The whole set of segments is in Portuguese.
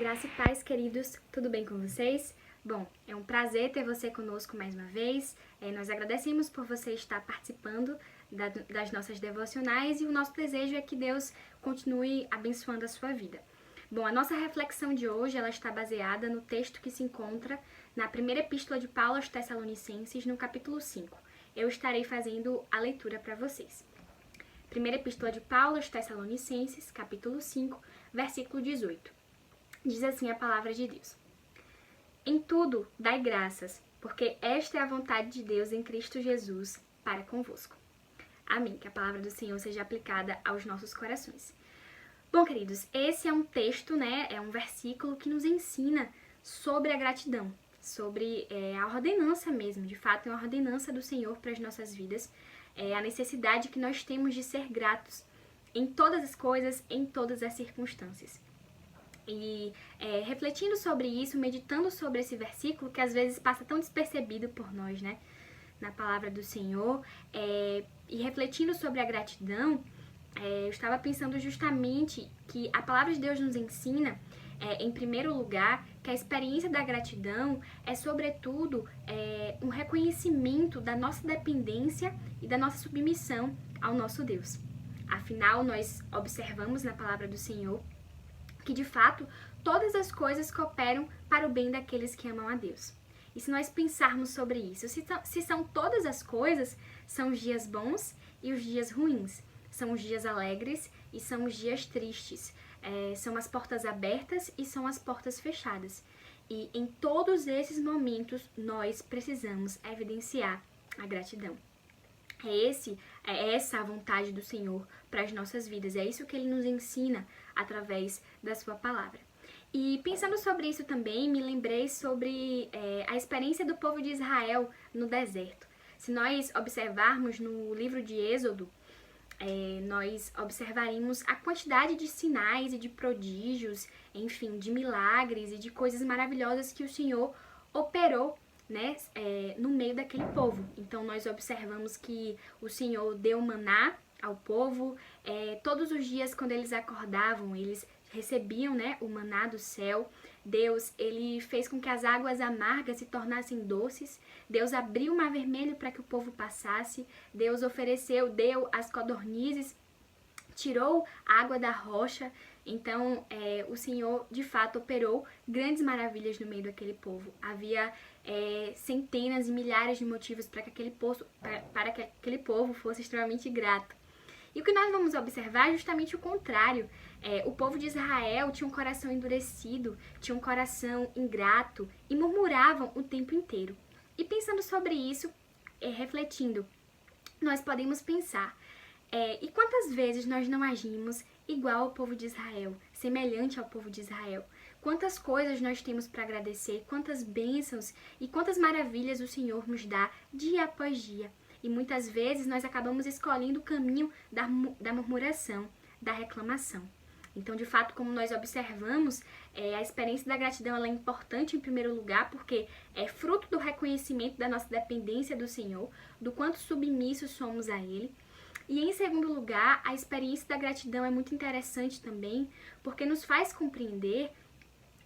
Graça e paz, queridos, tudo bem com vocês? Bom, é um prazer ter você conosco mais uma vez. Nós agradecemos por você estar participando das nossas devocionais e o nosso desejo é que Deus continue abençoando a sua vida. Bom, a nossa reflexão de hoje ela está baseada no texto que se encontra na primeira epístola de Paulo aos Tessalonicenses, no capítulo 5. Eu estarei fazendo a leitura para vocês. Primeira epístola de Paulo aos Tessalonicenses, capítulo 5, versículo 18. Diz assim a palavra de Deus: Em tudo dai graças, porque esta é a vontade de Deus em Cristo Jesus para convosco. Amém. Que a palavra do Senhor seja aplicada aos nossos corações. Bom, queridos, esse é um texto, é um versículo que nos ensina sobre a gratidão, sobre a ordenança mesmo, de fato é uma ordenança do Senhor para as nossas vidas, a necessidade que nós temos de ser gratos em todas as coisas, em todas as circunstâncias. E refletindo sobre isso, meditando sobre esse versículo, que às vezes passa tão despercebido por nós, na palavra do Senhor, e refletindo sobre a gratidão, eu estava pensando justamente que a palavra de Deus nos ensina, em primeiro lugar, que a experiência da gratidão é, sobretudo, um reconhecimento da nossa dependência e da nossa submissão ao nosso Deus. Afinal, nós observamos na palavra do Senhor que, de fato, todas as coisas cooperam para o bem daqueles que amam a Deus. E se nós pensarmos sobre isso, se são todas as coisas, são os dias bons e os dias ruins, são os dias alegres e são os dias tristes, são as portas abertas e são as portas fechadas. E em todos esses momentos, nós precisamos evidenciar a gratidão. É essa a vontade do Senhor para as nossas vidas. É isso que Ele nos ensina através da sua palavra. E pensando sobre isso também, me lembrei sobre a experiência do povo de Israel no deserto. Se nós observarmos no livro de Êxodo, nós observaremos a quantidade de sinais e de prodígios, enfim, de milagres e de coisas maravilhosas que o Senhor operou no meio daquele povo. Então nós observamos que o Senhor deu maná ao povo, todos os dias quando eles acordavam, eles recebiam o maná do céu. Deus, ele fez com que as águas amargas se tornassem doces. Deus abriu o mar vermelho para que o povo passasse. Deus deu as codornizes, tirou a água da rocha. Então, o Senhor, de fato, operou grandes maravilhas no meio daquele povo. Havia centenas e milhares de motivos para que aquele povo fosse extremamente grato. E o que nós vamos observar é justamente o contrário. O povo de Israel tinha um coração endurecido, tinha um coração ingrato e murmuravam o tempo inteiro. E pensando sobre isso, refletindo, nós podemos pensar, e quantas vezes nós não agimos igual ao povo de Israel, semelhante ao povo de Israel? Quantas coisas nós temos para agradecer, quantas bênçãos e quantas maravilhas o Senhor nos dá dia após dia. E muitas vezes nós acabamos escolhendo o caminho da murmuração, da reclamação. Então, de fato, como nós observamos, a experiência da gratidão ela é importante em primeiro lugar porque é fruto do reconhecimento da nossa dependência do Senhor, do quanto submissos somos a Ele. E em segundo lugar, a experiência da gratidão é muito interessante também porque nos faz compreender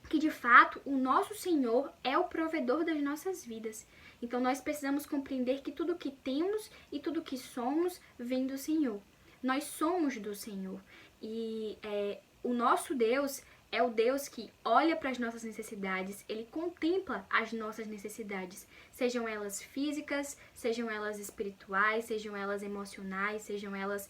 que, de fato, o nosso Senhor é o provedor das nossas vidas. Então, nós precisamos compreender que tudo que temos e tudo que somos vem do Senhor. Nós somos do Senhor. E o nosso Deus é o Deus que olha para as nossas necessidades, Ele contempla as nossas necessidades, sejam elas físicas, sejam elas espirituais, sejam elas emocionais, sejam elas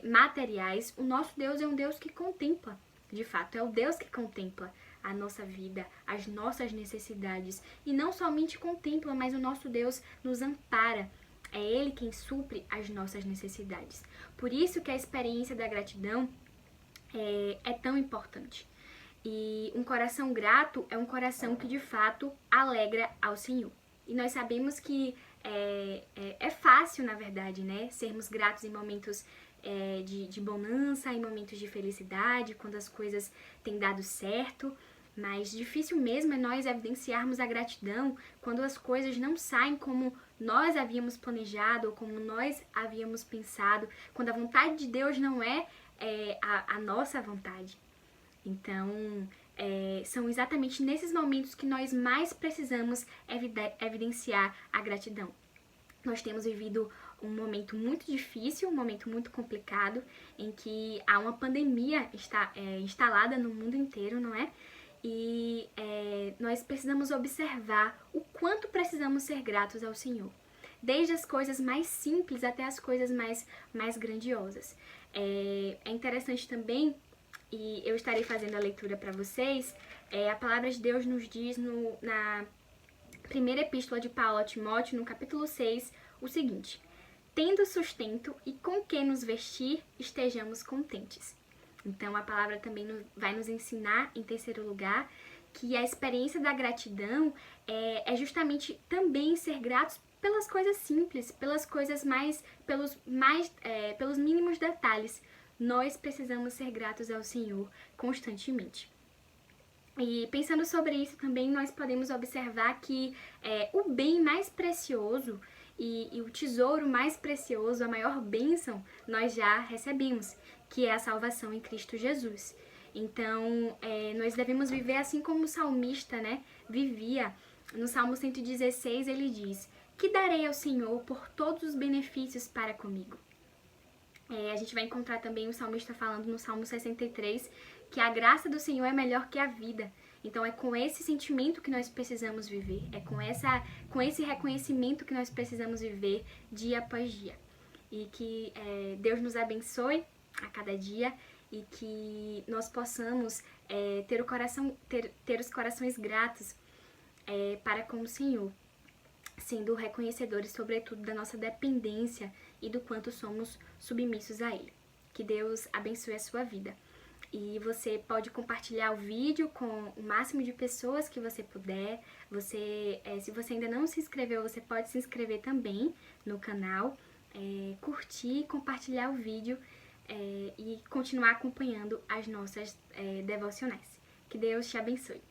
materiais. O nosso Deus é um Deus que contempla, de fato, é o Deus que contempla a nossa vida, as nossas necessidades. E não somente contempla, mas o nosso Deus nos ampara. É Ele quem supre as nossas necessidades. Por isso que a experiência da gratidão é tão importante. E um coração grato é um coração que de fato alegra ao Senhor. E nós sabemos que é fácil, na verdade, sermos gratos em momentos de bonança, em momentos de felicidade, quando as coisas têm dado certo. Mas difícil mesmo é nós evidenciarmos a gratidão quando as coisas não saem como nós havíamos planejado ou como nós havíamos pensado, quando a vontade de Deus não é a nossa vontade. Então, são exatamente nesses momentos que nós mais precisamos evidenciar a gratidão. Nós temos vivido um momento muito difícil, um momento muito complicado, em que há uma pandemia instalada no mundo inteiro, não é? E nós precisamos observar o quanto precisamos ser gratos ao Senhor. Desde as coisas mais simples até as coisas mais grandiosas. É interessante também, e eu estarei fazendo a leitura para vocês, a palavra de Deus nos diz na primeira epístola de Paulo a Timóteo, no capítulo 6, o seguinte: tendo sustento e com que nos vestir, estejamos contentes. Então a palavra também vai nos ensinar, em terceiro lugar, que a experiência da gratidão é justamente também ser gratos pelas coisas simples, pelas coisas pelos mínimos detalhes. Nós precisamos ser gratos ao Senhor constantemente. E pensando sobre isso também, nós podemos observar que o bem mais precioso e o tesouro mais precioso, a maior bênção, nós já recebemos, que é a salvação em Cristo Jesus. Então, nós devemos viver assim como o salmista, né, vivia. No Salmo 116, ele diz: que darei ao Senhor por todos os benefícios para comigo? A gente vai encontrar também o salmista falando no Salmo 63 que a graça do Senhor é melhor que a vida. Então é com esse sentimento que nós precisamos viver, é com esse reconhecimento que nós precisamos viver dia após dia. E que Deus nos abençoe a cada dia e que nós possamos ter os corações gratos para com o Senhor, sendo reconhecedores, sobretudo, da nossa dependência e do quanto somos submissos a Ele. Que Deus abençoe a sua vida. E você pode compartilhar o vídeo com o máximo de pessoas que você puder. Se você ainda não se inscreveu, você pode se inscrever também no canal, curtir, compartilhar o vídeo e continuar acompanhando as nossas devocionais. Que Deus te abençoe.